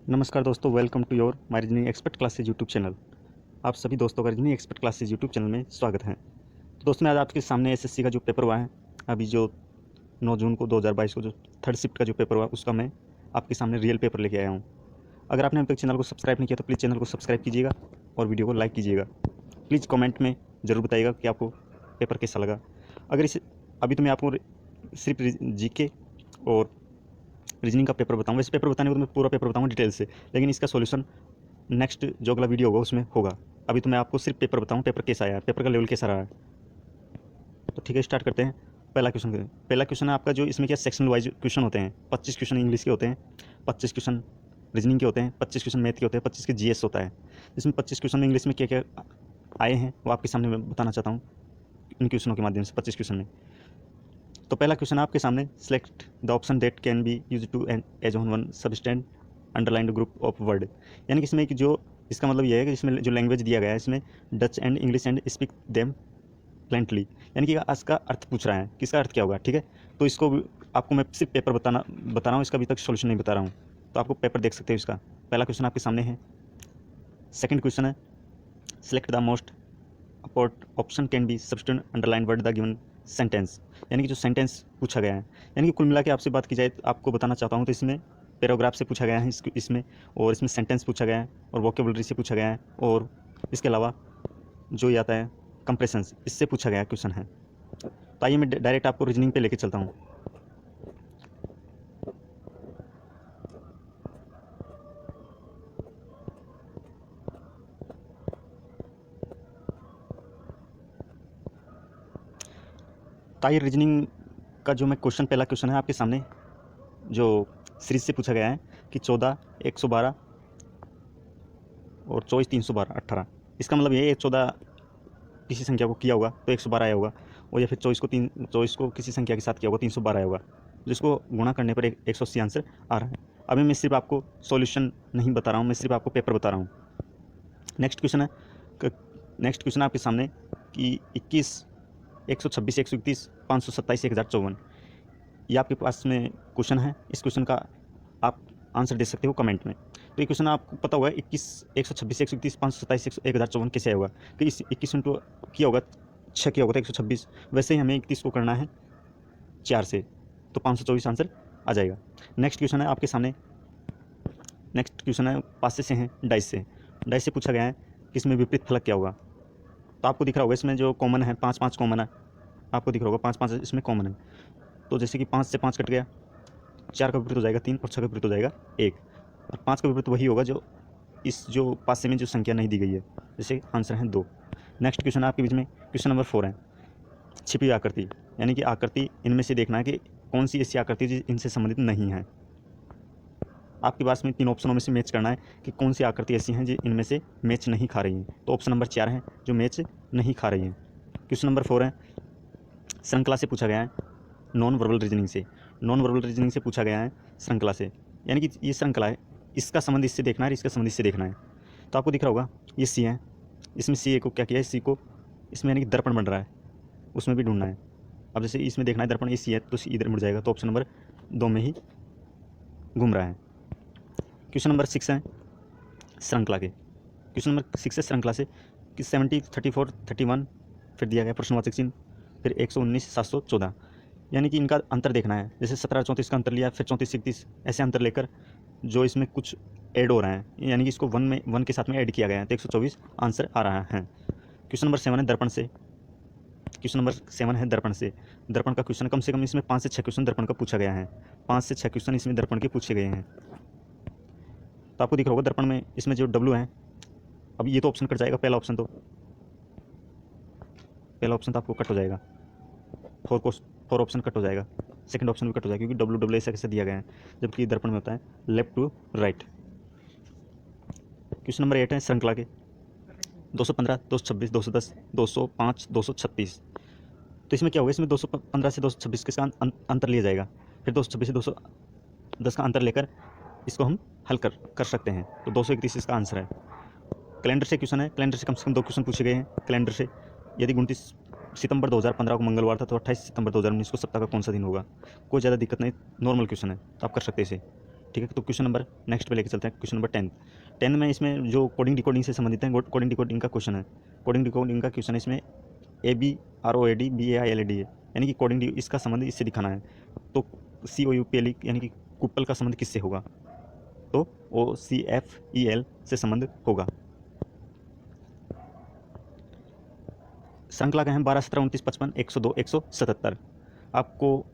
नमस्कार दोस्तों, welcome to your my reasoning expert classes YouTube channel. आप सभी दोस्तों का reasoning expert classes YouTube channel में स्वागत है। तो दोस्तों, मैं आज आपके सामने एसएससी का जो पेपर हुआ है, अभी जो 9 जून को 2022 को जो थर्ड शिफ्ट का जो पेपर हुआ, उसका मैं आपके सामने रियल पेपर लेके आया हूँ। अगर आपने अभी तक चैनल को सब्सक्राइब नहीं किया तो प्लीज़ चैनल को सब्सक्राइब कीजिएगा और वीडियो को लाइक कीजिएगा। प्लीज़ कॉमेंट में ज़रूर बताइएगा कि आपको पेपर कैसा लगा। अगर इसे अभी तो मैं आपको सिर्फ जीके और रीजनिंग का पेपर बताऊँ। वैसे पेपर बताने को तो मैं पूरा पेपर बताऊँगा डिटेल से, लेकिन इसका सॉल्यूशन नेक्स्ट जो अगला वीडियो होगा उसमें होगा। अभी तो मैं आपको सिर्फ पेपर बताऊँ, पेपर कैसा आया है, पेपर का लेवल कैसा रहा है। तो ठीक है, स्टार्ट करते हैं। पहला क्वेश्चन है आपका, जो इसमें क्या सेक्शनल वाइज क्वेश्चन होते हैं। 25 क्वेश्चन इंग्लिश के होते हैं, 25 क्वेश्चन रीजनिंग के होते हैं, 25 क्वेश्चन मैथ के होते हैं, 25 के जीएस होता है। इसमें 25 क्वेश्चन इंग्लिश में क्या क्या आए हैं वो आपके सामने मैं बताना चाहता हूँ इन क्वेश्चनों के माध्यम से। 25 क्वेश्चन में तो पहला क्वेश्चन आपके सामने, select the option that can be use to as on one substitute underlined group of word. यानी कि इसमें कि जो इसका मतलब ये है कि इसमें जो लैंग्वेज दिया गया है, इसमें Dutch and English and speak them fluently, यानी कि इसका अर्थ पूछ रहा है, किसका अर्थ क्या होगा। ठीक है, तो इसको आपको मैं सिर्फ पेपर बता रहा हूँ, इसका अभी तक सोल्यूशन नहीं बता रहा हूँ, तो आपको पेपर देख सकते हो। इसका पहला क्वेश्चन आपके सामने है। सेकेंड क्वेश्चन है, select the most appropriate option can be substitute underline word the given sentence. यानी कि जो सेंटेंस पूछा गया है, यानी कि कुल मिला के आपसे बात की जाए तो आपको बताना चाहता हूँ, तो इसमें पैराग्राफ से पूछा गया है इसमें, और इसमें सेंटेंस पूछा गया है, और वोकेबलरी से पूछा गया है, और इसके अलावा जो ये आता है कंप्रेशंस, इससे पूछा गया क्वेश्चन है। तो आइए मैं डायरेक्ट आपको रीजनिंग पे लेके चलता हूँ। तो आइए रीजनिंग का जो मैं क्वेश्चन, पहला क्वेश्चन है आपके सामने, जो सीरीज से पूछा गया है कि 14, 112 और 24, 312, 18। इसका मतलब ये है 14 किसी संख्या को किया होगा तो 112 आया होगा, और या फिर 24 को किसी संख्या के साथ किया होगा 312 आया होगा, जिसको गुणा करने पर 180 आंसर आ रहा है। अभी मैं सिर्फ आपको सॉल्यूशन नहीं बता रहा हूँ, मैं सिर्फ आपको पेपर बता रहा हूँ। नेक्स्ट क्वेश्चन है आपके सामने कि 21, 126, 131, 527, 1054। ये आपके पास में क्वेश्चन है। इस क्वेश्चन का आप आंसर दे सकते हो कमेंट में। तो ये क्वेश्चन आपको पता होगा, 21, 126, 131, 527, 1054 कैसे आएगा। कि इस 21 इंटू किया होगा 6 किया होगा तो 126, वैसे ही हमें 31 को करना है 4 से, तो 524 आंसर आ जाएगा। नेक्स्ट क्वेश्चन है आपके सामने, नेक्स्ट क्वेश्चन है पासे से हैं, डाइस से पूछा गया है कि इसमें विपरीत फलक क्या होगा। तो आपको दिख रहा होगा इसमें जो कॉमन है 5 5 कॉमन है, आपको दिख रहा होगा 5 5 इसमें कॉमन है। तो जैसे कि 5 से 5 कट गया, 4 का विपरीत हो जाएगा 3, और 6 का विपरीत हो जाएगा 1, और 5 का विपरीत वही होगा जो इस जो पासे में जो संख्या नहीं दी गई है, जैसे आंसर है 2। नेक्स्ट क्वेश्चन आपके बीच में क्वेश्चन नंबर 4 है, छिपी आकृति। यानी कि आकृति इनमें से देखना है कि कौन सी ऐसी आकृति जो इनसे संबंधित नहीं है। आपके पास में 3 ऑप्शनों में से मैच करना है कि कौन सी आकृति ऐसी हैं जो इनमें से मैच नहीं खा रही हैं। तो ऑप्शन नंबर 4 है जो मैच नहीं खा रही हैं। क्वेश्चन नंबर 4 है, श्रृंखला से पूछा गया है, नॉन वर्बल रीजनिंग से पूछा गया है श्रृंखला से। यानी कि ये श्रृंखला है, इसका संबंध इससे देखना है, इसका संबंध इससे देखना है। तो आपको दिख रहा होगा ये सी है, इसमें सी ए को क्या किया है, सी को इसमें यानी कि दर्पण बन रहा है, उसमें भी ढूंढना है। अब जैसे इसमें देखना है दर्पण, ये सी है तो सी इधर मुड़ जाएगा, तो ऑप्शन नंबर 2 में ही घूम रहा है। क्वेश्चन नंबर 6 है श्रृंखला के, क्वेश्चन नंबर 6 है श्रृंखला से कि 70, 34, 31, फिर दिया गया प्रश्नवाचक चिन्ह, फिर 119, 714। यानी कि इनका अंतर देखना है। जैसे 17, 34 का अंतर लिया, फिर 34, 31, ऐसे अंतर लेकर जो इसमें कुछ ऐड हो रहा है, यानी कि इसको 1 के साथ में ऐड किया गया है, तो 124 आंसर आ रहा है। क्वेश्चन नंबर 7 है दर्पण से। दर्पण का क्वेश्चन, कम से कम इसमें 5 से 6 क्वेश्चन दर्पण का पूछा गया है, 5 से 6 क्वेश्चन इसमें दर्पण के पूछे गए हैं। तो आपको दिख रहा होगा दर्पण में इसमें जो W है, अब ये तो ऑप्शन कट जाएगा, पहला ऑप्शन तो आपको कट हो जाएगा, 4 ऑप्शन कट हो जाएगा, सेकंड ऑप्शन भी कट हो जाएगा, क्योंकि W ऐसा कैसे दिया गया है, जबकि दर्पण में होता है left to right. Question number 8 है श्रृंखला के, 215, 226, 210, 205, 236। तो इसमें क्या होगा, इसमें 215 से 226 का अंतर लिया जाएगा, फिर 226 से 210 का अंतर लेकर इसको हम हल कर सकते हैं। तो 231 इसका आंसर है। कैलेंडर से क्वेश्चन है, कैलेंडर से कम 2 क्वेश्चन पूछे गए हैं। कैलेंडर से यदि 29 सितंबर 2015 को मंगलवार था तो 28 सितंबर 2019 को सप्ताह का कौन सा दिन होगा। कोई ज़्यादा दिक्कत नहीं, नॉर्मल क्वेश्चन है, तो आप कर सकते हैं इसे। ठीक है। तो क्वेश्चन नंबर नेक्स्ट पे लेके चलते हैं, क्वेश्चन नंबर 10 में इसमें जो कोडिंग डिकोडिंग से संबंधित है, कोडिंग डिकोडिंग का क्वेश्चन है। कोडिंग डिकोडिंग का क्वेश्चन है इसमें ABROAD BAILD है, यानी कि कोडिंग इसका संबंध इससे दिखाना है। तो COUPLE यानी कि कुपल का संबंध किससे होगा, तो OCFEL से संबंध होगा। श्रृंखला का है 12 17 29 55 102 177। आपको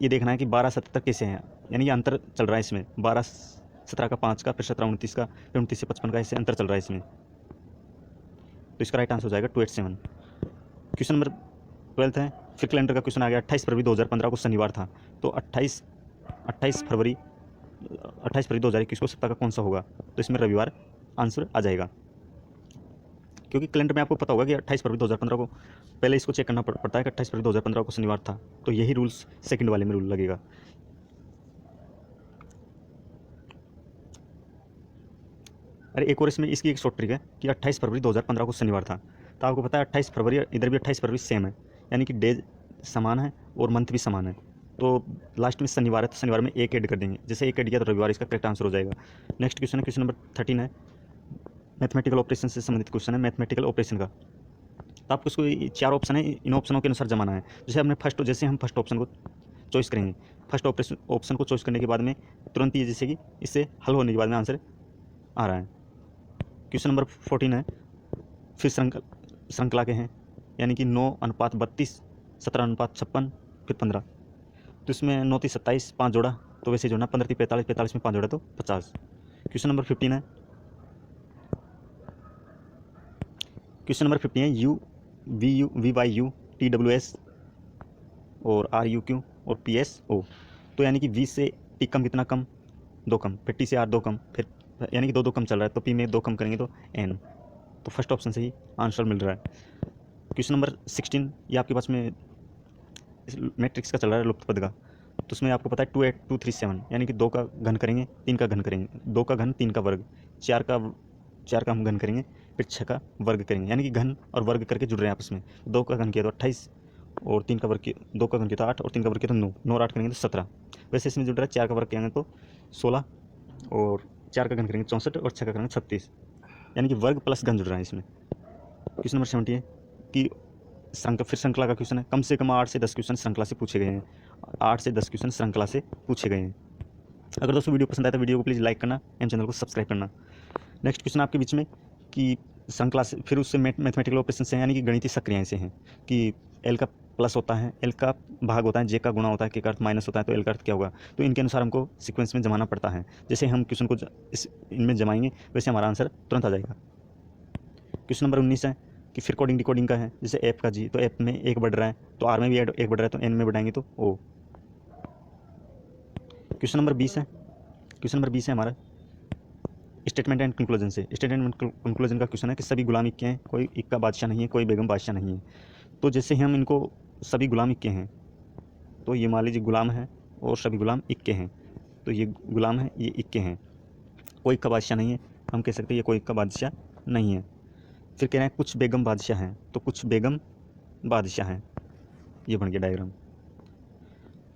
ये देखना है कि 12 77 कैसे हैं, यानी कि अंतर चल रहा है इसमें, 12 17 का 5 का, फिर 17 29 का, फिर 29 से 55 का, ऐसे अंतर चल रहा है इसमें। तो इसका राइट आंसर हो जाएगा 287। क्वेश्चन नंबर 12 है, फिर कैलेंडर का क्वेश्चन आ गया। 28 फरवरी 2015 को शनिवार था, तो 28 फरवरी 2021 को सप्ताह का कौन सा होगा, तो इसमें रविवार आंसर आ जाएगा। क्योंकि कैलेंडर में आपको पता होगा कि 28 फरवरी 2015 को, पहले इसको चेक करना पड़ता है कि 28 फरवरी 2015 को शनिवार था, तो यही रूल्स सेकंड वाले में रूल लगेगा। अरे एक और इसमें इसकी एक शॉर्ट ट्रिक है कि 28 फरवरी 2015 को शनिवार था, तो आपको पता है 28 फरवरी, इधर भी 28 फरवरी सेम है, यानी कि डेज समान है और मंथ भी समान है। तो लास्ट में शनिवार है, तो शनिवार में एक ऐड कर देंगे, जैसे एक ऐड किया तो रविवार इसका करेक्ट आंसर हो जाएगा। नेक्स्ट क्वेश्चन है, क्वेश्चन नंबर 13 है, मैथमेटिकल ऑपरेशन से संबंधित क्वेश्चन है, मैथमेटिकल ऑपरेशन का। तो आपको इसको 4 ऑप्शन है, इन ऑप्शनों के अनुसार जमाना है। जैसे हम फर्स्ट ऑप्शन को चॉइस करेंगे, फर्स्ट ऑप्शन को चॉइस करने के बाद में तुरंत ये जैसे कि इससे हल होने के बाद में आंसर आ रहा है। क्वेश्चन नंबर 14 है, फिर श्रृंखला के हैं, यानी कि 9:32, 17:56, फिर 15। तो इसमें 9 3 27, 5 जोड़ा तो वैसे जोड़ना, 15 3 45, 45 में 5 जोड़ा तो 50। क्वेश्चन नंबर 15 है, क्वेश्चन नंबर 15 है, VU VYU TWS और RUQ और PSO। तो यानी कि V से T कम कितना कम, 2 कम, फिर T से R 2 कम, फिर यानी कि 2 2 कम चल रहा है, तो P में 2 कम करेंगे तो N। तो फर्स्ट ऑप्शन से ही आंसर मिल रहा है। क्वेश्चन नंबर 16, ये आपके पास में मैट्रिक्स का चल रहा है, लुप्त पद का। तो उसमें आपको पता है 2 8 2 3 7, यानी कि 2 का घन करेंगे, 3 का घन करेंगे, 2 का घन 3 का वर्ग, 4 का हम घन करेंगे, फिर 6 का वर्ग करेंगे, यानी कि घन और वर्ग करके जुड़ रहे हैं आपस में। 2 का घन किया तो 28 और 3 का वर्ग किया, 2 का घन किया तो 8 और 3 का वर्ग किया तो 9, 9 और 8 करेंगे तो 17। वैसे इसमें जुड़ रहा है 4 का वर्ग करेंगे तो 16 और 4 का घन करेंगे 64 और 6 का करेंगे 36, यानी कि वर्ग प्लस घन जुड़ रहा है इसमें। क्वेश्चन नंबर 70 है कि फिर श्रृंखला का क्वेश्चन है, कम से कम 8 से 10 क्वेश्चन श्रृंखला से पूछे गए हैं, 8 से 10 क्वेश्चन श्रृंखला से पूछे गए हैं। अगर दोस्तों वीडियो पसंद आए तो वीडियो को प्लीज़ लाइक करना एंड चैनल को सब्सक्राइब करना। नेक्स्ट क्वेश्चन आपके बीच में कि श्रृंखला से फिर उससे मैथमेटिकल ऑपरेशन से, यानी कि गणितीय सक्रियाएं से हैं कि L का प्लस होता है, L का भाग होता है, J का गुणा होता है, K का अर्थ माइनस होता है, तो L का अर्थ क्या होगा। तो इनके अनुसार हमको सीक्वेंस में जमाना पड़ता है, जैसे हम क्वेश्चन को इनमें जमाएंगे वैसे हमारा आंसर तुरंत आ जाएगा। क्वेश्चन नंबर 19 है कि फिर कोडिंग डिकोडिंग का है, जैसे F का G, तो F में 1 बढ़ रहा है तो R में भी 1 बढ़ रहा है, तो N में बढ़ाएंगे तो O। क्वेश्चन नंबर 20 है हमारा स्टेटमेंट एंड कंक्लूजन से। स्टेटमेंट एंड कंक्लूजन का क्वेश्चन है कि सभी गुलाम इक्के हैं, कोई इक्का बादशाह नहीं है, कोई बेगम बादशाह नहीं है। तो जैसे हम इनको सभी गुलाम इक्के हैं, तो ये मान लीजिए गुलाम है और सभी गुलाम इक्के हैं, तो ये गुलाम है, ये इक्के हैं, कोई इक्का बादशाह नहीं है, हम कह सकते हैं ये कोई इक्का बादशाह नहीं है। फिर कह रहे हैं कुछ बेगम बादशाह हैं, तो कुछ बेगम बादशाह हैं, ये बन गया डायग्राम।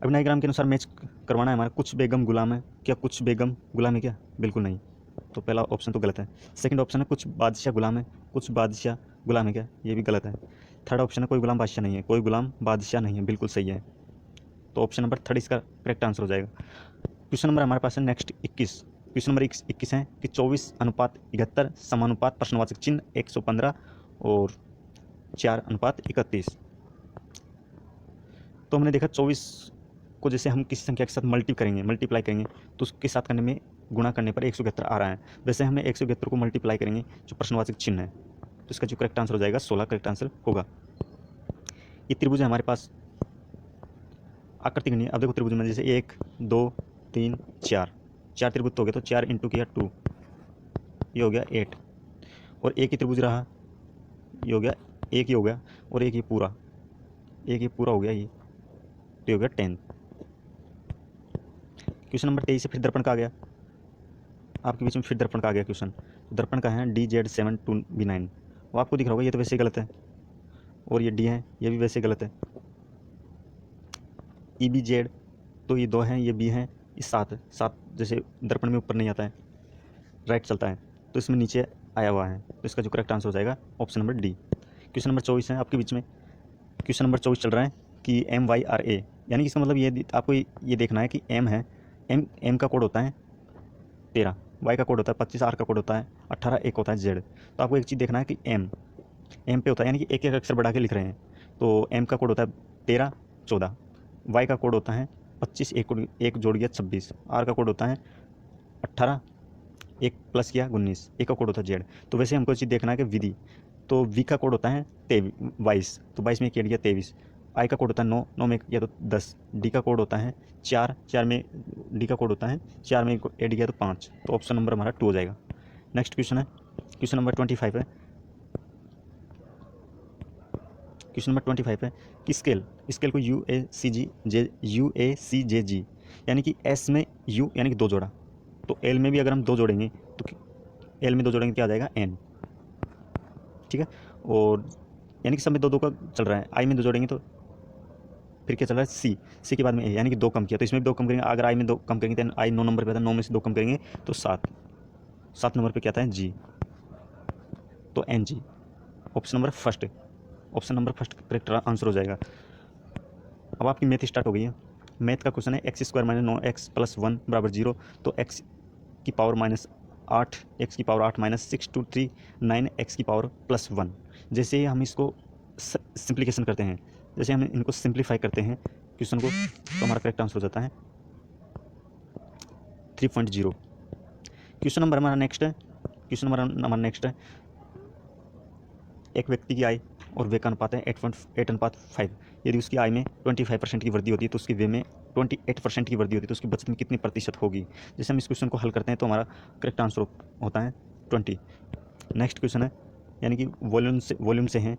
अब डायग्राम के अनुसार मैच करवाना है हमारा, कुछ बेगम गुलाम है, क्या कुछ बेगम गुलाम है क्या, बिल्कुल नहीं, तो पहला ऑप्शन तो गलत है। सेकंड ऑप्शन है कुछ बादशाह गुलाम है, कुछ बादशाह गुलाम है क्या, ये भी गलत है। थर्ड ऑप्शन है कोई गुलाम बादशाह नहीं है, कोई गुलाम बादशाह नहीं है, बिल्कुल सही है। तो ऑप्शन नंबर 3 इसका करेक्ट आंसर हो जाएगा। क्वेश्चन नंबर हमारे पास है नेक्स्ट 21। क्वेश्चन नंबर 21 है कि 24:71 समानुपात प्रश्नवाचक चिन्ह 115 और 4:31। तो हमने देखा 24 को जैसे हम किसी संख्या के साथ मल्टीप्लाई करेंगे तो उसके साथ करने में गुणा करने पर 171 आ रहा है, वैसे हमें 171 को मल्टीप्लाई करेंगे जो प्रश्नवाचक चिन्ह है, तो इसका जो करेक्ट आंसर हो जाएगा 16 करेक्ट आंसर होगा। ये त्रिभुज है हमारे पास, आकृति गणित। अब देखो त्रिभुज में जैसे 1 2 3 4 त्रिभुज हो गए, तो 4 इंटू किया 2, ये हो गया 8, और एक ही त्रिभुज रहा, ये हो गया एक ही हो गया, और एक ही पूरा हो गया, ये हो गया 10। क्वेश्चन नंबर 23 से फिर दर्पण का आ गया आपके बीच में, फिर दर्पण का आ गया क्वेश्चन। दर्पण का है DZ7-B9, वो आपको दिख रहा होगा, ये तो वैसे ही गलत है, और ये D है, ये भी वैसे गलत है। EBZ, तो ये 2 हैं, ये B है, ये 7 7 जैसे दर्पण में ऊपर नहीं आता है, राइट चलता है, तो इसमें नीचे आया हुआ है, तो इसका जो करेक्ट आंसर हो जाएगा option number D. Question number 24 है आपके बीच में। क्वेश्चन नंबर 24 चल रहा है कि MYRA, यानी कि इसका मतलब ये आपको ये देखना है कि M है, M का कोड होता है 13, Y का कोड होता है 25, R का कोड होता है 18, एक होता है Z। तो आपको एक चीज़ देखना है कि M पे होता है, यानी कि एक एक अक्षर बढ़ा के लिख रहे हैं। तो M का कोड होता है 13 14, Y का कोड होता है 25, एक जोड़ गया 26, R का कोड होता है 18, एक प्लस किया 19, एक का कोड होता है Z। तो वैसे हमको चीज़ देखना है कि विधि, तो V का कोड होता है 22, तो 22 में एक गया 23, I का कोड होता है 9, 9 में एक गया तो 10, D का कोड होता है 4, 4 में D का कोड होता है 4 में ऐड गया तो 5, तो ऑप्शन नंबर हमारा 2 हो जाएगा। नेक्स्ट क्वेश्चन है, क्वेश्चन नंबर 25 है। क्वेश्चन नंबर 25 है कि स्केल को UACJ यानी कि S में U यानी कि 2 जोड़ा, तो L में भी अगर हम 2 जोड़ेंगे तो L में 2 जोड़ेंगे क्या आ जाएगा N, ठीक है। और यानी कि सब में 2 2 का चल रहा है, I में 2 जोड़ेंगे तो फिर क्या चल रहा है C के बाद में A, यानी कि 2 कम किया तो इसमें भी 2 कम करेंगे, अगर I में 2 कम करेंगे तो I 9 नंबर पे आता है, 9 में से 2 कम करेंगे तो 7 नंबर पे क्या आता है G, तो NG option number first correct answer हो जाएगा। अब आपकी मैथ स्टार्ट हो गई है। मैथ का क्वेश्चन है x² - 9x + 1 = 0, तो x की पावर -8, x की पावर 8 -6 2 3 9 x की पावर +1। जैसे ही हम इसको सिंप्लीकेशन करते हैं, जैसे हम इनको सिंप्लीफाई करते हैं क्वेश्चन को, तो हमारा करेक्ट आंसर हो जाता है 3.0। क्वेश्चन नंबर हमारा नेक्स्ट है, एक व्यक्ति की आय और व्यय का अनुपात है 8:5। यदि उसकी आय में 25% की वृद्धि होती है तो उसकी व्यय में 28% की वृद्धि होती है, तो उसकी बचत में कितनी प्रतिशत होगी। जैसे हम इस क्वेश्चन को हल करते हैं तो हमारा करेक्ट आंसर होता है 20। नेक्स्ट क्वेश्चन है, यानी कि वॉल्यूम से है,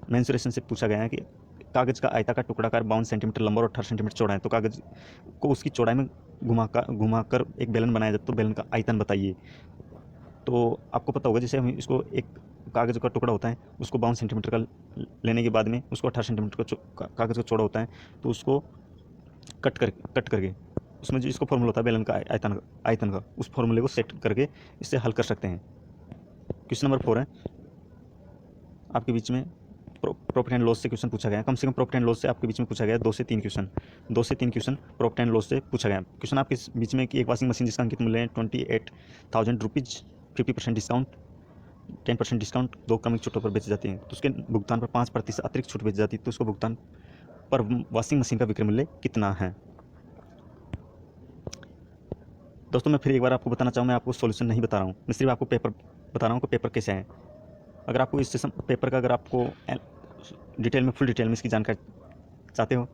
मेंसुरेशन से पूछा गया है कि कागज़ का आयताकार टुकड़ाकार 52 सेंटीमीटर लंबा और 18 सेंटीमीटर चौड़ा है, तो कागज़ को उसकी चौड़ाई में घुमाकर एक बेलन बनाया जाता है, तो बेलन का आयतन बताइए। तो आपको पता होगा, जैसे हम इसको एक कागज़ का टुकड़ा होता है, उसको 52 सेंटीमीटर का लेने के बाद में उसको 18 सेंटीमीटर का कागज़ का चौड़ा होता है, तो उसको कट करके उसमें जो इसको फॉर्मूला होता है बेलन का आयतन का, उस फॉर्मूले को सेट करके इससे हल कर सकते हैं। क्वेश्चन नंबर 4 है आपके बीच में, प्रॉफिट एंड लॉस से क्वेश्चन पूछा गया है। कम से कम प्रॉफिट एंड लॉस से आपके बीच में पूछा गया है 2 से 3 क्वेश्चन प्रॉफिट एंड लॉस से पूछा गया है। क्वेश्चन आपके बीच में कि एक वॉशिंग मशीन जिसका अंकित मूल्य है 28,000 रुपीज़, 50% डिस्काउंट, 10% डिस्काउंट 2 क्रमिक छूटों पर बेची जाती है, तो उसके भुगतान पर 5% अतिरिक्त छूट बेची जाती है, तो उसको भुगतान पर वॉशिंग मशीन का विक्रय मूल्य कितना है। दोस्तों मैं फिर एक बार आपको बताना चाहूँ, मैं आपको सॉल्यूशन नहीं बता रहा हूँ, मैं सिर्फ आपको पेपर बता रहा हूँ कि पेपर कैसे है। अगर आपको इस पेपर का अगर आपको फुल डिटेल में इसकी जानकारी चाहते हो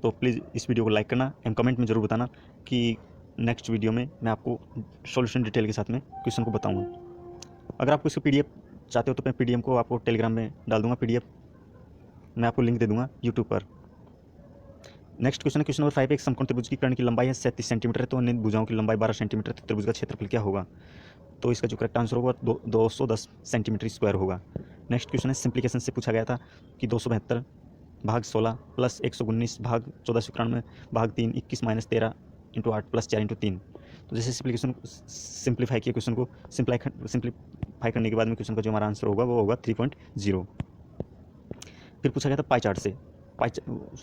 तो प्लीज़ इस वीडियो को लाइक करना एंड कमेंट में ज़रूर बताना कि नेक्स्ट वीडियो में मैं आपको सॉल्यूशन डिटेल के साथ में क्वेश्चन को बताऊँगा। अगर आपको इसको PDF चाहते हो तो मैं PDF को आपको टेलीग्राम में डाल दूँगा, PDF मैं आपको लिंक दे दूँगा यूट्यूब पर। नेक्स्ट क्वेश्चन है, क्वेश्चन नंबर 5, एक समकोण त्रिभुज की कर्ण की लंबाई है 37 सेंटीमीटर है, तो अन्य भुजाओं की लंबाई 12 सेंटीमीटर, तो त्रिभुज का क्षेत्रफल क्या होगा। तो इसका जो करेक्ट आंसर होगा 210 सेंटीमीटर स्क्वायर होगा। नेक्स्ट क्वेश्चन है, सिंप्लीकेशन से पूछा गया था कि 272 भाग 16 प्लस 119 भाग 1491 भाग 3 21 - 13 × 8 + 4 × 3। तो जैसे सिंप्लीफाई किया क्वेश्चन को, सिंप्लीफाई करने के बाद में क्वेश्चन का जो हमारा आंसर होगा वो होगा 3.0। फिर पूछा गया था पाई चार्ट से,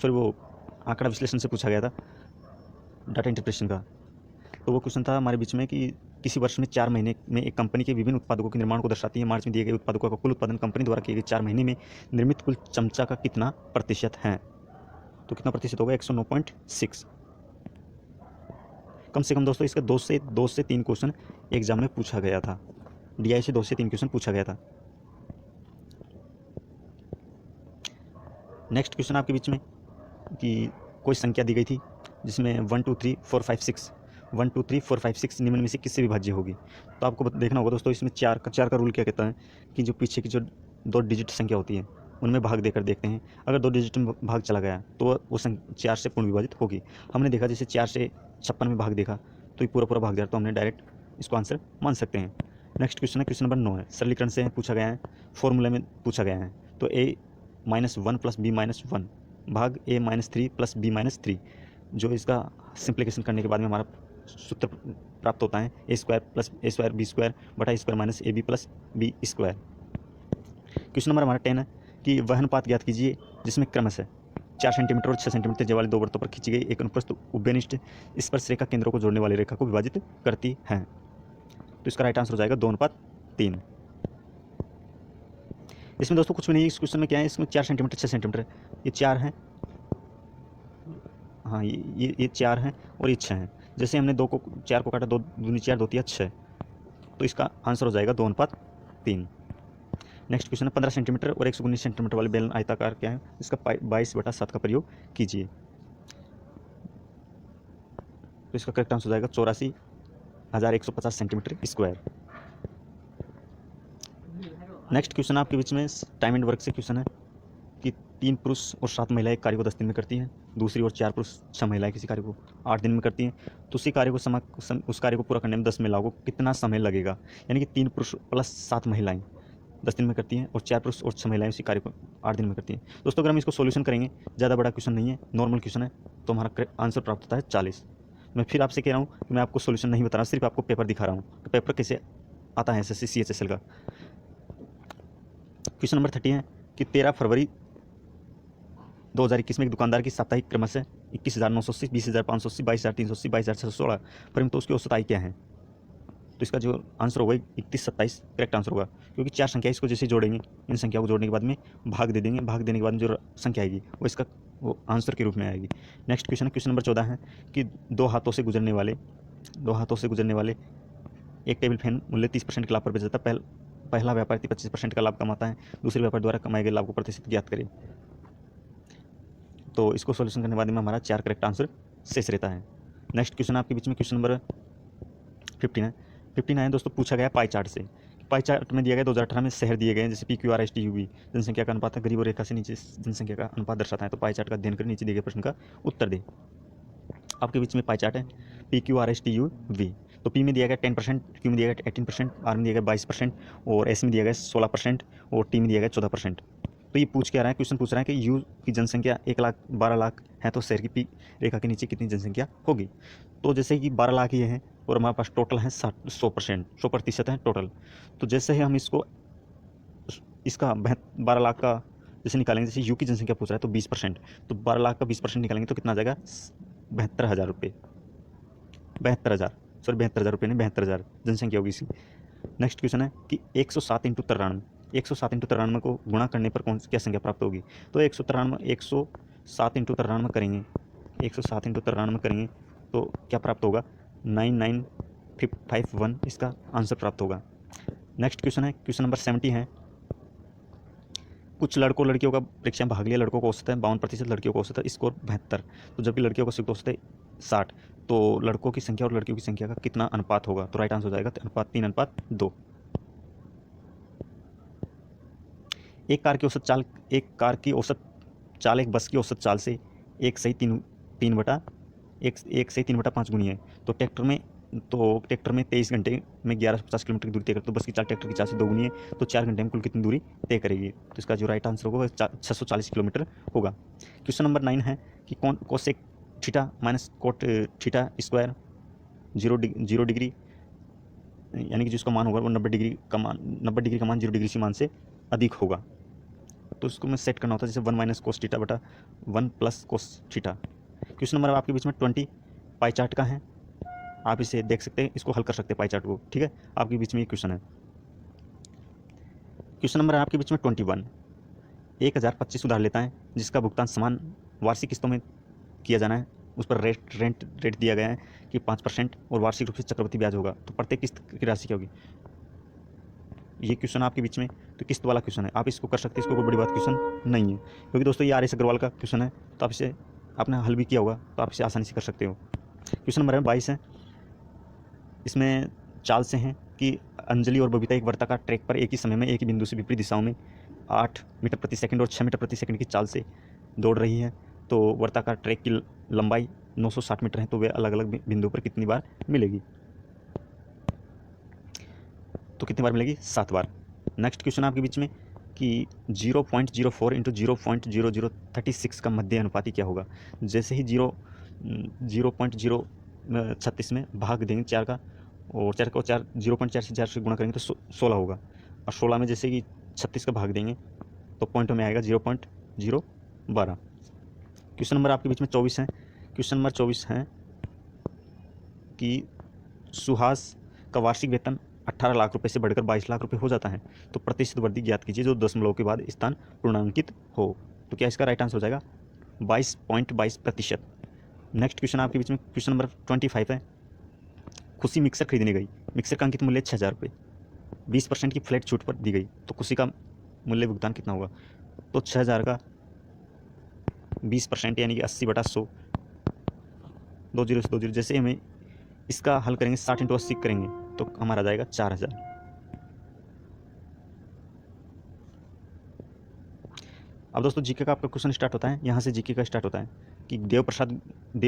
वो आंकड़ा विश्लेषण से पूछा गया था डाटा इंटरप्रेशन का। तो वो क्वेश्चन था हमारे बीच में कि किसी वर्ष में 4 महीने में एक कंपनी के विभिन्न उत्पादों के निर्माण को दर्शाती है। मार्च में दिए गए उत्पादों का कुल उत्पादन कंपनी द्वारा किए गए 4 महीने में निर्मित कुल चमचा का कितना प्रतिशत है। तो कितना प्रतिशत होगा 109.6। कम से कम दोस्तों इसका 2 से 3 क्वेश्चन एग्जाम में पूछा गया था, DI से 2 से 3 क्वेश्चन पूछा गया था। नेक्स्ट क्वेश्चन आपके बीच में कि कोई संख्या दी गई थी जिसमें 1 2 3 4 5 6 निम्न में से किससे विभाज्य होगी। तो आपको देखना होगा दोस्तों, इसमें 4 का रूल क्या कहता है कि जो पीछे की जो 2 डिजिट संख्या होती है उनमें भाग देकर देखते हैं। अगर 2 डिजिट में भाग चला गया तो वो 4 से पूर्ण विभाजित होगी। हमने देखा जैसे 4 से 56 में भाग देखा तो ये पूरा भाग जा रहा, तो हमने डायरेक्ट इसको आंसर मान सकते हैं। नेक्स्ट क्वेश्चन है, क्वेश्चन नंबर 9 है, सरलीकरण से पूछा गया है, फॉर्मूला में पूछा गया है। तो A - 1 + B - 1 भाग A - 3 + B - 3, जो इसका सिंप्लीकेशन करने के बाद में हमारा सूत्र प्राप्त होता है a square plus a square b square बटा a square minus a b plus b square. Question number हमारा 10 है कि वह अनुपात ज्ञात कीजिए जिसमें क्रमशः 4 सेंटीमीटर और 6 सेंटीमीटर त्रिज्या वाले दो वृत्तों पर खींची गई एक अनुप्रस्थ उभयनिष्ठ स्पर्श रेखा केंद्रों को जोड़ने वाली रेखा को विभाजित करती है। तो इसका राइट आंसर हो जाएगा 2:3। इसमें दोस्तों कुछ भी नहीं, इस क्वेश्चन में क्या है, इसमें 4 सेंटीमीटर 6 सेंटीमीटर, ये 4 है, हाँ ये 4 हैं और ये 6 हैं। जैसे हमने 4 को काटा, 2 दूनी 4 2 3 6, तो इसका आंसर हो जाएगा 2:3। नेक्स्ट क्वेश्चन है 15 सेंटीमीटर और 119 सेंटीमीटर वाले बेलन आयताकार क्या है, इसका 22/7 का प्रयोग कीजिए। तो इसका करेक्ट आंसर हो जाएगा 84,150 सेंटीमीटर स्क्वायर। नेक्स्ट क्वेश्चन आपके बीच में टाइम एंड वर्क से क्वेश्चन है कि 3 पुरुष और 7 महिलाएं एक कार्य को 10 दिन में करती हैं, दूसरी ओर 4 पुरुष 6 महिलाएं किसी कार्य को 8 दिन में करती हैं, तो उसी कार्य को उस कार्य को पूरा करने में 10 महिलाओं को कितना समय लगेगा। यानी कि 3 पुरुष प्लस 7 महिलाएं 10 दिन में करती हैं और 4 पुरुष और 6 महिलाएं उसी कार्य को 8 दिन में करती हैं। दोस्तों अगर हम इसको सोल्यूशन करेंगे, ज़्यादा बड़ा क्वेश्चन नहीं है, नॉर्मल क्वेश्चन है, तो हमारा आंसर प्राप्त होता है 40। मैं फिर आपसे कह रहा हूँ कि मैं आपको सोल्यूशन नहीं बता रहा, सिर्फ आपको पेपर दिखा रहा हूँ कि पेपर कैसे आता है SSC CHSL का। क्वेश्चन नंबर 30 है कि 13 फरवरी 2021 में एक दुकानदार की साप्ताहिक क्रमशः 21,980, 20,580, 22,380, 22,616 परिमित, तो उसकी औसत आय क्या है। तो इसका जो आंसर होगा 3127 करेक्ट आंसर होगा, क्योंकि 4 संख्या इसको जैसे जोड़ेंगे, इन संख्या को जोड़ने के बाद में भाग दे देंगे, भाग देने के बाद में जो संख्या आएगी वो इसका वो आंसर के रूप में आएगी। नेक्स्ट क्वेश्चन है, क्वेश्चन नंबर 14 है कि दो हाथों से गुजरने वाले एक टेबल फैन मूल्य 30% के लाभ पर बेचा जाता है। पहला व्यापारी 25% का लाभ कमाता है, दूसरे व्यापारी द्वारा कमाए गए लाभ को प्रतिशत ज्ञात करें। तो इसको सोल्यूशन करने के बाद में हमारा 4 करेक्ट आंसर शेष रहता है। नेक्स्ट क्वेश्चन आपके बीच में क्वेश्चन नंबर 15 है दोस्तों, पूछा गया पाई चार्ट से। पाई चार्ट में दिया गया 2018 में शहर दिए गए हैं, जैसे PQRSTUV जनसंख्या का अनुपात है, गरीब रेखा से नीचे जनसंख्या का अनुपात दर्शाता है। तो पाई चार्ट का अध्ययन कर नीचे दिए गए प्रश्न का उत्तर दे। आपके बीच में पाई चार्ट है PQRSTUV। तो P में दिया गया 10%, Q में दिया गया 18%, R में दिया गया 22% और S में दिया गया 16% और T में दिया गया 14%। तो ये पूछ क्या रहा है, क्वेश्चन पूछ रहा है कि U की जनसंख्या 1,12 लाख है, तो शहर की P रेखा के नीचे कितनी जनसंख्या होगी। तो जैसे कि 12 लाख ये हैं और हमारे पास टोटल है 100% है टोटल। तो जैसे ही हम इसका 12 लाख का जैसे निकालेंगे, जैसे U की जनसंख्या पूछ रहा है तो 20%, तो 12 लाख का 20% निकालेंगे तो कितना आ जाएगा 72,000 रुपये, 72,000 रुपये नहीं 72,000 जनसंख्या होगी इसकी। नेक्स्ट क्वेश्चन है कि 107 × 93 को गुणा करने पर क्या संख्या प्राप्त होगी। तो 107 × 93 करेंगे, 107 × 93 करेंगे तो क्या प्राप्त होगा 99551 इसका आंसर प्राप्त होगा। नेक्स्ट क्वेश्चन है क्वेश्चन नंबर 70 है, कुछ लड़कों लड़कियों का परीक्षा में भाग लिया, लड़कों को औसत है 52%, लड़कियों को औसत है स्कोर 72, तो जबकि लड़कियों को औसत है 60, तो लड़कों की संख्या और लड़कियों की संख्या का कितना अनुपात होगा। तो राइट आंसर हो जाएगा 3:2। एक कार की औसत चाल एक बस की औसत चाल से 1 सही 3/5 गुनी है। तो ट्रैक्टर में 23 घंटे में 1150 किलोमीटर की दूरी तय करती है, तो बस की चाल ट्रैक्टर की चाल से 2 गुनी है, तो 4 घंटे में कुल कितनी दूरी तय करेगी। तो इसका जो राइट आंसर होगा 640 किलोमीटर होगा। क्वेश्चन नंबर 9 है कि cosec theta minus cot theta square 0 degree, यानी कि जिसका मान होगा वो 90 डिग्री का मान 0 डिग्री से मान से अधिक होगा। तो इसको मैं सेट करना होता है, जैसे 1 माइनस कोस थीटा बटा 1 plus cos theta. Question number आपके बीच में 20 पाई चार्ट का है, आप इसे देख सकते हैं, इसको हल कर सकते हैं पाई चार्ट को, ठीक है। आपके बीच में ये क्वेश्चन है। क्वेश्चन नंबर आपके बीच में 21 1025 उधार लेता है, जिसका भुगतान समान वार्षिक किस्तों में किया जाना है। उस पर रेट दिया गया है कि 5% और वार्षिक रूप से चक्रवृद्धि ब्याज होगा। तो प्रत्येक किस्त की राशि क्या होगी। ये क्वेश्चन आपके बीच में तो किस्त वाला क्वेश्चन है, आप इसको कर सकते हैं, इसको कोई बड़ी बात क्वेश्चन नहीं है, क्योंकि दोस्तों ये RS अग्रवाल का क्वेश्चन है, तो आप इसे आपने हल भी किया होगा, तो आप इसे आसानी से कर सकते हो। क्वेश्चन नंबर 22 है, इसमें चाल से हैं कि अंजलि और बबीता एक वर्ताकार ट्रैक पर एक ही समय में एक ही बिंदु से विपरीत दिशाओं में 8 मीटर प्रति सेकंड और 6 मीटर प्रति सेकंड की चाल से दौड़ रही है। तो वर्ताकार ट्रैक की लंबाई 960 मीटर है, तो वे अलग अलग बिंदु पर कितनी बार मिलेगी। तो कितनी बार मिलेगी 7 बार। नेक्स्ट क्वेश्चन आपके बीच में कि 0.04 × 0.0036 का मध्य अनुपाती क्या होगा। जैसे ही 0.036 में भाग देंगे 4 का, और 4 को 0.4 से 4 से गुणा करेंगे तो 16 होगा, और 16 में जैसे कि 36 का भाग देंगे तो पॉइंट में आएगा 0.012। क्वेश्चन नंबर आपके बीच में 24 है। क्वेश्चन नंबर 24 है कि सुहास का वार्षिक वेतन 18 लाख रुपए से बढ़कर 22 लाख रुपए हो जाता है, तो प्रतिशत वृद्धि ज्ञात कीजिए जो दशमलव के बाद स्थान पूर्णांकित हो। तो क्या इसका राइट आंसर हो जाएगा 22.22%। नेक्स्ट क्वेश्चन आपके बीच में क्वेश्चन नंबर 25 है। खुशी मिक्सर खरीदने गई, मिक्सर का अंकित मूल्य 6,000 रुपये, 20% की फ्लैट छूट पर दी गई, तो खुशी का मूल्य भुगतान कितना होगा? तो 6,000 का 20% यानी कि 80/100, 2 जीरो से 2 जीरो, जैसे हमें इसका हल करेंगे 60 × 80 करेंगे तो हमारा जाएगा 4,000। अब दोस्तों जीके का आपका क्वेश्चन स्टार्ट होता है, यहाँ से जीके का स्टार्ट होता है कि देव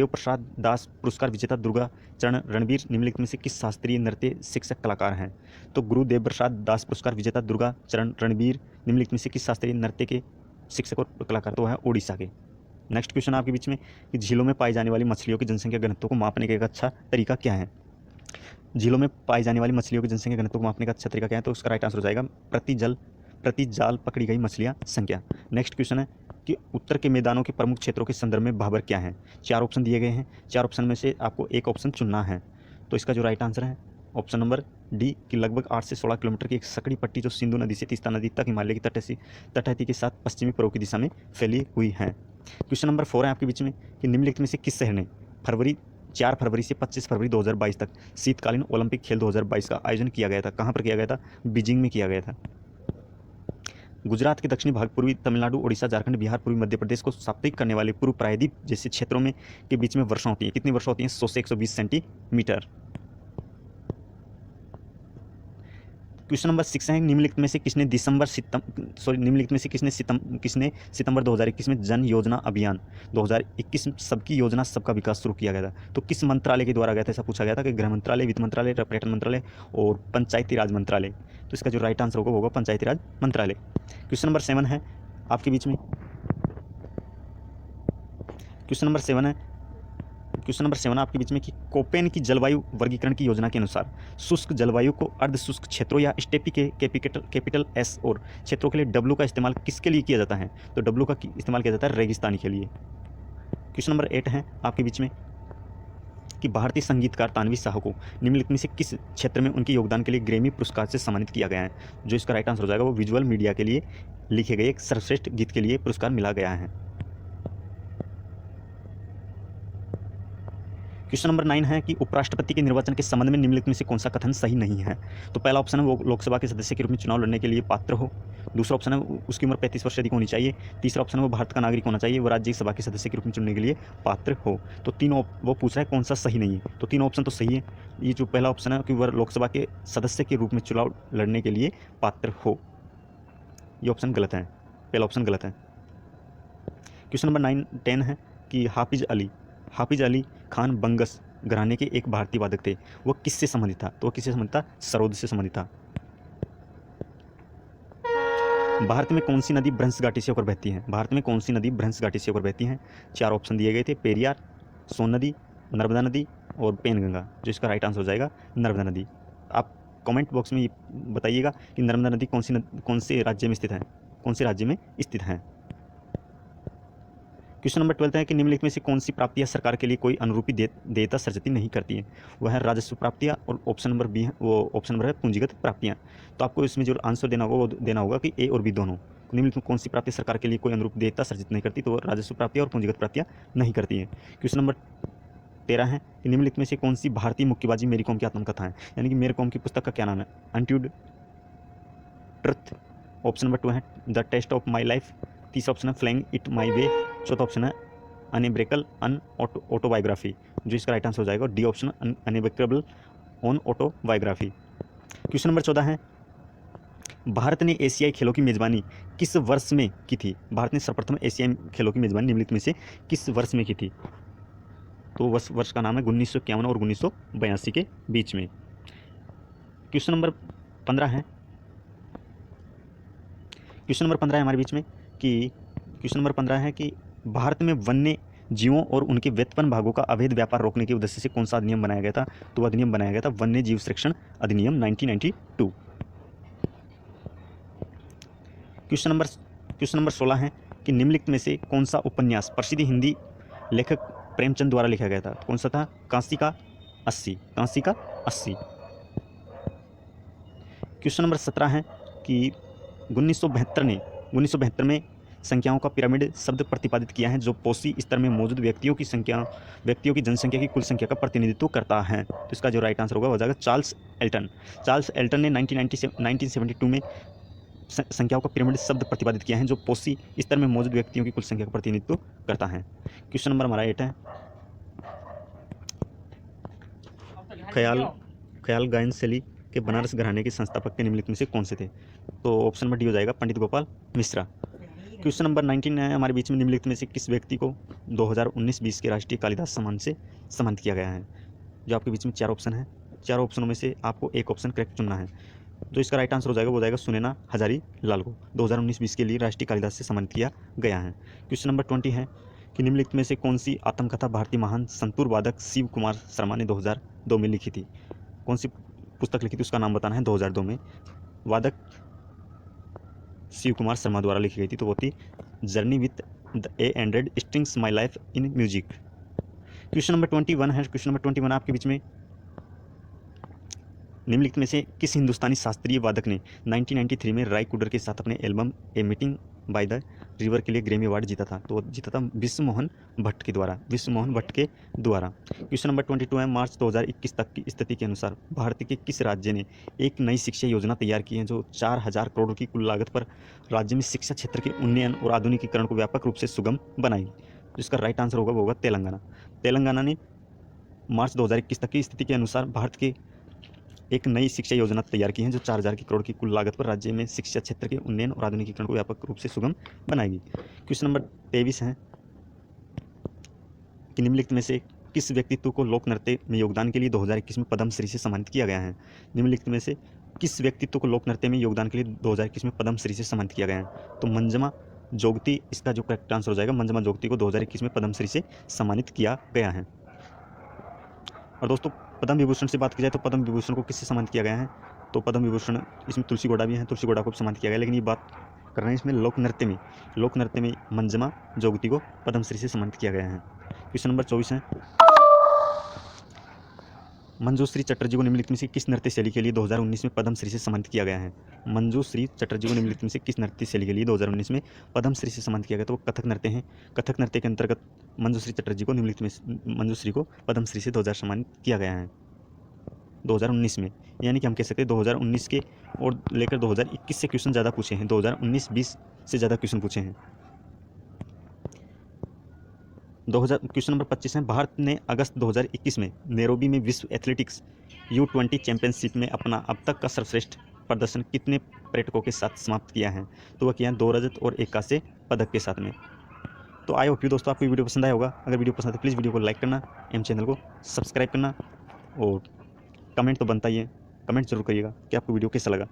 प्रसाद दास पुरस्कार विजेता दुर्गा चरण रणवीर निम्नलिखित में से किस शास्त्रीय नृत्य शिक्षक कलाकार हैं? तो गुरु देव प्रसाद दास पुरस्कार विजेता दुर्गा चरण रणवीर निम्नलिखित में से किस शास्त्रीय नृत्य के शिक्षक और कलाकार? तो है ओडिशा के। नेक्स्ट क्वेश्चन आपके बीच में कि झीलों में पाई जाने वाली मछलियों की जनसंख्या घनत्व को मापने का एक अच्छा तरीका क्या है? झीलों में पाई जाने वाली मछलियों की जनसंख्या घनत्व को मापने का अच्छा तरीका क्या है? तो उसका राइट आंसर हो जाएगा प्रति जाल पकड़ी गई मछलियां संख्या। नेक्स्ट क्वेश्चन है कि उत्तर के मैदानों के प्रमुख क्षेत्रों के संदर्भ में भाबर क्या है? 4 ऑप्शन दिए गए हैं, 4 ऑप्शन में से आपको एक ऑप्शन चुनना है। तो इसका जो राइट आंसर है ऑप्शन नंबर डी कि लगभग 8 से 16 किलोमीटर की एक सकड़ी पट्टी जो सिंधु नदी से तीस्ता नदी तक हिमालय की तटहती के साथ पश्चिमी पूर्व की दिशा में फैली हुई है। क्वेश्चन नंबर 4 है आपके बीच में कि निम्नलिखित में से किस शहर ने 4 फरवरी से 25 फरवरी 2022 तक शीतकालीन ओलंपिक खेल 2022 का आयोजन किया गया था? कहाँ पर किया गया था? बीजिंग में किया गया था। गुजरात के दक्षिणी भाग, पूर्वी तमिलनाडु, ओडिशा, झारखंड, बिहार, पूर्वी मध्य प्रदेश को साप्ताहिक करने वाले पूर्व प्रायद्वीप जैसे क्षेत्रों में के बीच में वर्षा होती है। कितनी वर्षा होती है? 100 से 120 सेंटीमीटर। क्वेश्चन नंबर 6 है निम्नलिखित में से किसने सितंबर 2021 में जन योजना अभियान 2021 सबकी योजना सबका विकास शुरू किया गया था? तो किस मंत्रालय के द्वारा गया था? ऐसा पूछा गया था कि गृह मंत्रालय, वित्त मंत्रालय, पर्यटन मंत्रालय और पंचायती राज मंत्रालय। तो इसका जो राइट आंसर होगा पंचायती राज मंत्रालय। क्वेश्चन नंबर 7 है आपके बीच में, क्वेश्चन नंबर 7 आपके बीच में कि कोपेन की जलवायु वर्गीकरण की योजना के अनुसार शुष्क जलवायु को अर्ध शुष्क क्षेत्रों या स्टेपी के कैपिटल एस और क्षेत्रों के लिए डब्ल्यू का इस्तेमाल किसके लिए किया जाता है? तो डब्ल्यू का इस्तेमाल किया जाता है रेगिस्तानी के लिए। क्वेश्चन नंबर 8 है आपके बीच में कि भारतीय संगीतकार तानवी शाह को निम्नलिखित में से किस क्षेत्र में उनके योगदान के लिए ग्रैमी पुरस्कार से सम्मानित किया गया है? जो इसका राइट आंसर हो जाएगा वो विजुअल मीडिया के लिए लिखे गए एक सर्वश्रेष्ठ गीत के लिए पुरस्कार मिला गया है। क्वेश्चन नंबर 9 है कि उपराष्ट्रपति के निर्वाचन के संबंध में निम्नलिखित में से कौन सा कथन सही नहीं है? तो पहला ऑप्शन है वो लोकसभा के सदस्य के रूप में चुनाव लड़ने के लिए पात्र हो। दूसरा ऑप्शन है उसकी उम्र 35 वर्ष से अधिक होनी चाहिए। तीसरा ऑप्शन है वो भारत का नागरिक होना चाहिए। वो राज्यसभा के सदस्य के रूप में चुनने के लिए पात्र हो। तो तीनों वो पूछ रहा है कौन सा सही नहीं है, तो तीनों ऑप्शन तो सही है। ये जो पहला ऑप्शन है कि वह लोकसभा के सदस्य के रूप में चुनाव लड़ने के लिए पात्र हो, ये ऑप्शन गलत है, पहला ऑप्शन गलत है। क्वेश्चन नंबर 9-10 है कि हाफिज अली खान बंगस घराने के एक भारतीय वादक थे, वो किससे संबंधित था? तो वो किससे संबंधित था? सरोद से संबंधित था। भारत में कौन सी नदी भ्रंश घाटी से होकर बहती है? भारत में कौन सी नदी भ्रंश घाटी से होकर बहती है? 4 ऑप्शन दिए गए थे, पेरियार, सोन नदी, नर्मदा नदी और पेनगंगा। जो इसका राइट आंसर हो जाएगा नर्मदा नदी। आप कमेंट बॉक्स में ये बताइएगा कि नर्मदा नदी कौन से राज्य में स्थित है, कौन से राज्य में स्थित है। क्वेश्चन नंबर 12 है कि निम्नलिखित में से कौन सी प्राप्तियां सरकार के लिए कोई अनुरूपी देयता सर्जती नहीं करती है? वह है राजस्व प्राप्तियां और ऑप्शन नंबर बी है वो ऑप्शन नंबर है पूंजीगत प्राप्तियां। तो आपको इसमें जो आंसर देना होगा वो देना होगा कि ए और बी दोनों। निम्नलिखित में कौन सी प्राप्ति सरकार के लिए कोई अनुरूप देयता सर्जित नहीं करती? तो राजस्व प्राप्तियां और पूंजीगत प्राप्तियां नहीं करती है। क्वेश्चन नंबर 13 है कि निम्नलिखित में से कौन सी भारतीय मुक्केबाजी मेरी कॉम की आत्मकथा है? यानी कि मेरी कॉम की पुस्तक का क्या नाम है? अनट्यूड ट्रुथ। ऑप्शन नंबर 2 है the test of my life. तीसरा ऑप्शन है फ्लाइंग इट माई वे। चौथा ऑप्शन है अनब्रेकेबल अन ऑटोबायोग्राफी। जो इसका राइट आंसर हो जाएगा D option unbreakable on autobiography. Question number 14 है भारत ने एशियाई खेलों की मेजबानी किस वर्ष में की थी? भारत ने सर्वप्रथम एशियाई खेलों की मेजबानी निम्नलिखित में से किस वर्ष में की थी? तो वर्ष का नाम है 1951 और 1982 के बीच में। क्वेश्चन नंबर 15 है हमारे बीच में कि क्वेश्चन नंबर 15 है कि भारत में वन्य जीवों और उनके व्युत्पन्न भागों का अवैध व्यापार रोकने के उद्देश्य से कौन सा अधिनियम बनाया गया था? तो वह अधिनियम बनाया गया था वन्य जीव संरक्षण अधिनियम 1992। क्वेश्चन नंबर 16 है कि निम्नलिखित में से कौन सा उपन्यास प्रसिद्ध हिंदी लेखक प्रेमचंद द्वारा लिखा गया था? कौन सा था? कांसी का 80। कांसी का 80। क्वेश्चन नंबर 17 है कि 1972 में संख्याओं का पिरामिड शब्द प्रतिपादित किया है जो पोसी स्तर में मौजूद व्यक्तियों की जनसंख्या की कुल संख्या का प्रतिनिधित्व करता है। तो इसका जो राइट आंसर होगा हो जाएगा चार्ल्स एल्टन। चार्ल्स एल्टन ने 1972 में संख्याओं का पिरामिड शब्द प्रतिपादित किया है जो पोसी स्तर में मौजूद व्यक्तियों की कुल संख्या का प्रतिनिधित्व करता है। क्वेश्चन नंबर हमारा 8 है, ख्याल गायन शैली के बनारस घराने के संस्थापक के निम्नलिखित में से कौन से थे? तो ऑप्शन नंबर डी हो जाएगा पंडित गोपाल मिश्रा। क्वेश्चन नंबर 19 है हमारे बीच में, निम्नलिखित में से किस व्यक्ति को 2019-20 के राष्ट्रीय कालिदास सम्मान से सम्मानित किया गया है? जो आपके बीच में 4 ऑप्शन है, 4 ऑप्शनों में से आपको एक ऑप्शन करेक्ट चुनना है। जो इसका राइट आंसर हो जाएगा वो जाएगा सुनैना हजारी लाल को 2019-20 के लिए राष्ट्रीय कालिदास से सम्मानित किया गया है। क्वेश्चन नंबर 20 है कि निम्नलिखित में से कौन सी आत्मकथा भारतीय महान संतूर वादक शिव कुमार शर्मा ने 2002 में लिखी थी? कौन सी पुस्तक लिखी थी उसका नाम बताना है। 2002 में वादक शिव कुमार शर्मा द्वारा लिखी गई थी, तो वो थी journey with the A100 strings my life in music. Question number 21 है, क्वेश्चन नंबर 21 आपके बीच में, निम्नलिखित में से किस हिंदुस्तानी शास्त्रीय वादक ने 1993 में राय कुडर के साथ अपने album a meeting by the river के लिए ग्रैमी अवार्ड जीता था? तो जीता था विश्व मोहन भट्ट के द्वारा। क्वेश्चन नंबर 22 है, मार्च 2021 तक की स्थिति के अनुसार भारत के किस राज्य ने एक नई शिक्षा योजना तैयार की है जो 4000 करोड़ की कुल लागत पर राज्य में शिक्षा क्षेत्र के उन्नयन और आधुनिकीकरण को व्यापक रूप से सुगम बनाएगी? जिसका राइट आंसर होगा वो होगा तेलंगाना। तेलंगाना ने मार्च 2021 तक की स्थिति के अनुसार भारत के एक नई शिक्षा योजना तैयार की है जो 4000 करोड़ की कुल लागत पर राज्य में शिक्षा क्षेत्र के उन्नयन और आधुनिकीकरण को व्यापक रूप से सुगम बनाएगी। क्वेश्चन नंबर 23 है कि निम्नलिखित में से किस व्यक्तित्व को लोक नृत्य में योगदान के लिए 2021 में पद्मश्री से सम्मानित किया गया है? निम्नलिखित में से किस व्यक्तित्व को लोक नृत्य में योगदान के लिए 2021 में पद्मश्री से सम्मानित किया गया है? तो मंजमा जोगती इसका जो करेक्ट आंसर हो जाएगा। मंजमा जोगती को 2021 में पद्मश्री से सम्मानित किया गया है। और दोस्तों पद्म विभूषण से बात की जाए तो पद्म विभूषण को किससे सम्मानित किया गया है? तो पद्म विभूषण इसमें तुलसी गौड़ा भी हैं, तुलसी गौड़ा को भी सम्मानित किया गया, लेकिन ये बात कर रहे हैं इसमें लोक नृत्य में मंजमा जोगती को पद्मश्री से सम्मानित किया गया है। क्वेश्चन नंबर 24 है, मंजूश्री चटर्जी को निम्नलिखित में से किस नृत्य शैली के लिए 2019 में पद्मश्री से सम्मानित किया गया है? मंजूश्री चटर्जी को निम्नलिखित में से किस नृत्य शैली के लिए 2019 में पद्मश्री से सम्मानित किया गया? तो वो कथक नृत्य है। कथक नृत्य के अंतर्गत मंजूश्री चटर्जी को निम्नलिखित में मंजूश्री को पद्मश्री से 2000 सम्मानित किया गया है 2019 में। यानी कि हम कह सकते हैं 2019 के और लेकर 2021 से क्वेश्चन ज़्यादा पूछे हैं, 2019-20 से ज़्यादा क्वेश्चन पूछे हैं। क्वेश्चन नंबर 25 है, भारत ने अगस्त 2021 में नैरोबी में विश्व एथलेटिक्स U20 चैंपियनशिप में अपना अब तक का सर्वश्रेष्ठ प्रदर्शन कितने पर्यटकों के साथ समाप्त किया है? तो वह किया है 2 रजत और 1 कांस्य पदक के साथ में। तो आई होप यू दोस्तों आपको वीडियो पसंद आया होगा। अगर वीडियो पसंद है तो प्लीज़ वीडियो को लाइक करना एवं चैनल को सब्सक्राइब करना, और कमेंट तो बनता ही है, कमेंट जरूर करिएगा कि आपको वीडियो कैसा लगा।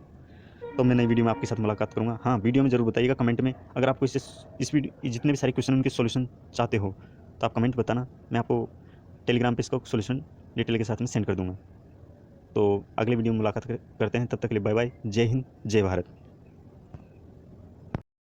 तो मैं नई वीडियो में आपके साथ मुलाकात करूँगा। हाँ, वीडियो में जरूर बताइएगा कमेंट में, अगर आपको इस वीडियो जितने भी सारे क्वेश्चन उनके सॉल्यूशन चाहते हो तो आप कमेंट बताना, मैं आपको टेलीग्राम पे इसका सॉल्यूशन डिटेल के साथ में सेंड कर दूँगा। तो अगले वीडियो में मुलाकात करते हैं, तब तक के लिए बाय बाय, जय हिंद, जय भारत।